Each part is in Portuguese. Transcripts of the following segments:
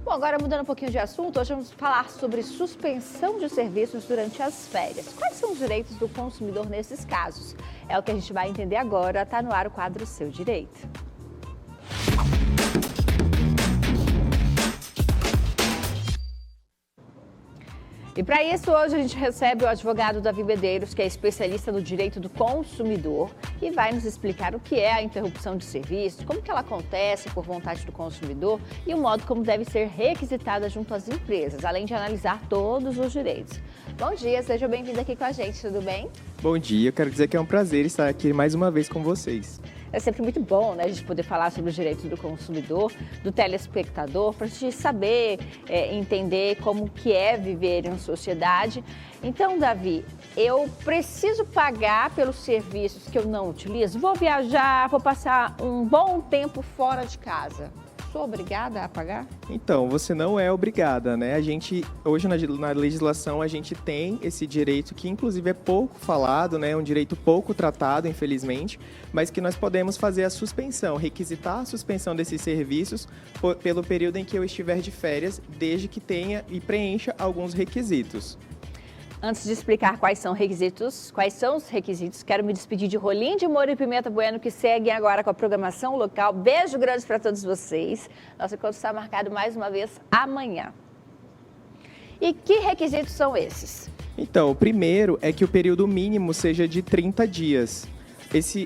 Bom, agora mudando um pouquinho de assunto, hoje vamos falar sobre suspensão de serviços durante as férias. Quais são os direitos do consumidor nesses casos? É o que a gente vai entender agora. Está no ar o quadro Seu Direito. E para isso, hoje a gente recebe o advogado Davi Medeiros, que é especialista no direito do consumidor e vai nos explicar o que é a interrupção de serviço, como que ela acontece por vontade do consumidor e o modo como deve ser requisitada junto às empresas, além de analisar todos os direitos. Bom dia, seja bem-vindo aqui com a gente, tudo bem? Bom dia, eu quero dizer que é um prazer estar aqui mais uma vez com vocês. É sempre muito bom, né, a gente poder falar sobre os direitos do consumidor, do telespectador, para a gente saber, entender como que é viver em sociedade. Então, Davi, eu preciso pagar pelos serviços que eu não utilizo? Vou viajar, vou passar um bom tempo fora de casa. Sou obrigada a pagar? Então, você não é obrigada, né? Hoje na legislação, a gente tem esse direito que, inclusive, é pouco falado, né? Um direito pouco tratado, infelizmente, mas que nós podemos fazer a suspensão, requisitar a suspensão desses serviços pelo período em que eu estiver de férias, desde que tenha e preencha alguns requisitos. Antes de explicar quais são os requisitos, quero me despedir de Rolim de Moura e Pimenta Bueno, que seguem agora com a programação local. Beijo grande para todos vocês. Nosso encontro está marcado mais uma vez amanhã. E que requisitos são esses? Então, o primeiro é que o período mínimo seja de 30 dias.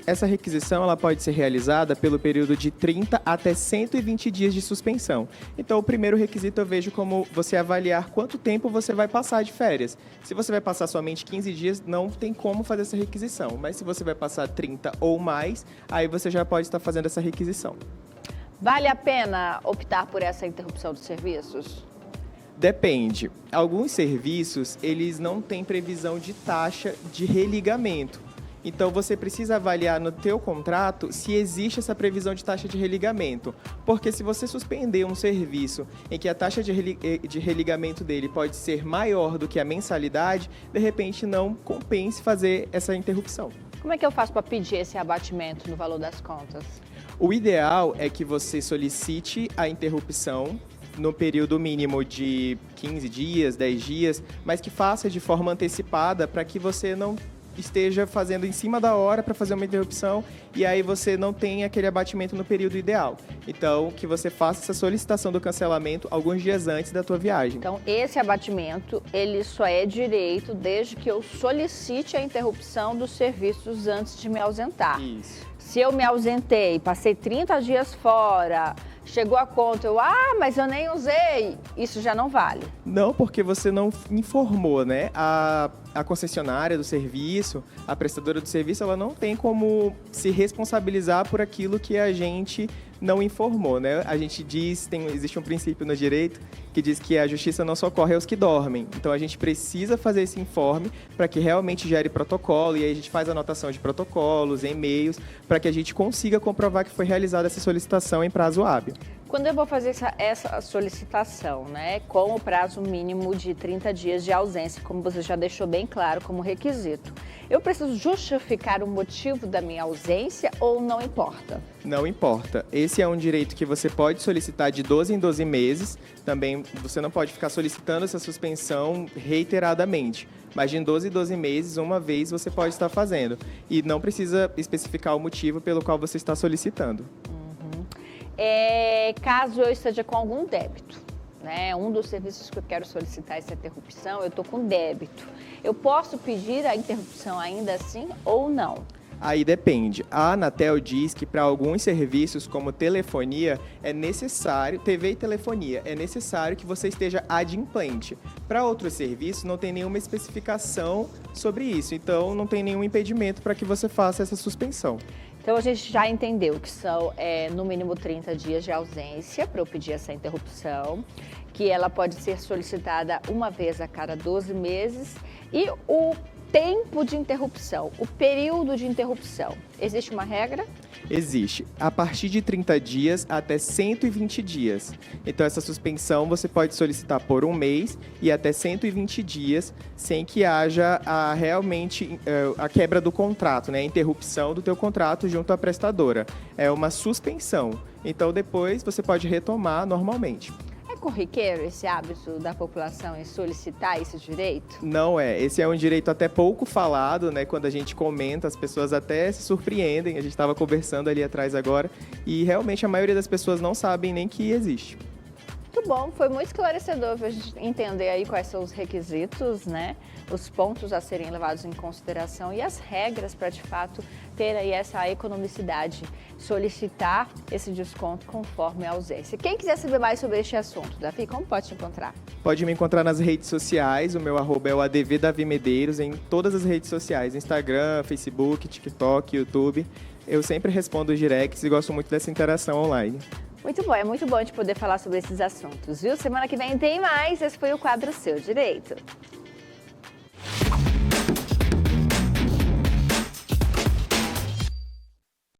Essa requisição ela pode ser realizada pelo período de 30 até 120 dias de suspensão. Então, o primeiro requisito eu vejo como você avaliar quanto tempo você vai passar de férias. Se você vai passar somente 15 dias, não tem como fazer essa requisição. Mas se você vai passar 30 ou mais, aí você já pode estar fazendo essa requisição. Vale a pena optar por essa interrupção dos serviços? Depende. Alguns serviços, eles não têm previsão de taxa de religamento. Então, você precisa avaliar no teu contrato se existe essa previsão de taxa de religamento. Porque se você suspender um serviço em que a taxa de religamento dele pode ser maior do que a mensalidade, de repente não compense fazer essa interrupção. Como é que eu faço para pedir esse abatimento no valor das contas? O ideal é que você solicite a interrupção no período mínimo de 15 dias, 10 dias, mas que faça de forma antecipada para que você não esteja fazendo em cima da hora para fazer uma interrupção e aí você não tem aquele abatimento no período ideal. Então, que você faça essa solicitação do cancelamento alguns dias antes da tua viagem. Então, esse abatimento, ele só é direito desde que eu solicite a interrupção dos serviços antes de me ausentar. Isso. Se eu me ausentei, passei 30 dias fora, chegou a conta, mas eu nem usei, isso já não vale. Não, porque você não informou, né? A concessionária do serviço, a prestadora do serviço, ela não tem como se responsabilizar por aquilo que a gente não informou, né? A gente diz, existe um princípio no direito que diz que a justiça não socorre aos que dormem. Então, a gente precisa fazer esse informe para que realmente gere protocolo e aí a gente faz anotação de protocolos, e-mails, para que a gente consiga comprovar que foi realizada essa solicitação em prazo hábil. Quando eu vou fazer essa solicitação, né, com o prazo mínimo de 30 dias de ausência, como você já deixou bem claro como requisito, eu preciso justificar o motivo da minha ausência ou não importa? Não importa. Esse é um direito que você pode solicitar de 12 em 12 meses. Também você não pode ficar solicitando essa suspensão reiteradamente. Mas de 12 em 12 meses, uma vez você pode estar fazendo. E não precisa especificar o motivo pelo qual você está solicitando. Caso eu esteja com algum débito, né? Um dos serviços que eu quero solicitar essa interrupção, eu estou com débito. Eu posso pedir a interrupção ainda assim ou não? Aí depende. A Anatel diz que para alguns serviços, como telefonia, é necessário, TV e telefonia, é necessário que você esteja adimplente. Para outros serviços, não tem nenhuma especificação sobre isso, então não tem nenhum impedimento para que você faça essa suspensão. Então, a gente já entendeu que são, no mínimo, 30 dias de ausência para eu pedir essa interrupção, que ela pode ser solicitada uma vez a cada 12 meses e o tempo de interrupção, o período de interrupção. Existe uma regra? Existe. A partir de 30 dias até 120 dias. Então, essa suspensão você pode solicitar por um mês e até 120 dias, sem que haja realmente a quebra do contrato, né? A interrupção do teu contrato junto à prestadora. É uma suspensão. Então, depois você pode retomar normalmente. corriqueiro esse hábito da população em solicitar esse direito? Não é. Esse é um direito até pouco falado, né? Quando a gente comenta, as pessoas até se surpreendem. A gente estava conversando ali atrás agora e realmente a maioria das pessoas não sabem nem que existe. Muito bom, foi muito esclarecedor para a gente entender aí quais são os requisitos, né? Os pontos a serem levados em consideração e as regras para, de fato, ter aí essa economicidade, solicitar esse desconto conforme a ausência. Quem quiser saber mais sobre este assunto, Davi, como pode te encontrar? Pode me encontrar nas redes sociais, o meu arroba é o ADV Davi Medeiros, em todas as redes sociais, Instagram, Facebook, TikTok, YouTube. Eu sempre respondo os directs e gosto muito dessa interação online. Muito bom, é muito bom de poder falar sobre esses assuntos, viu? Semana que vem tem mais, esse foi o quadro Seu Direito.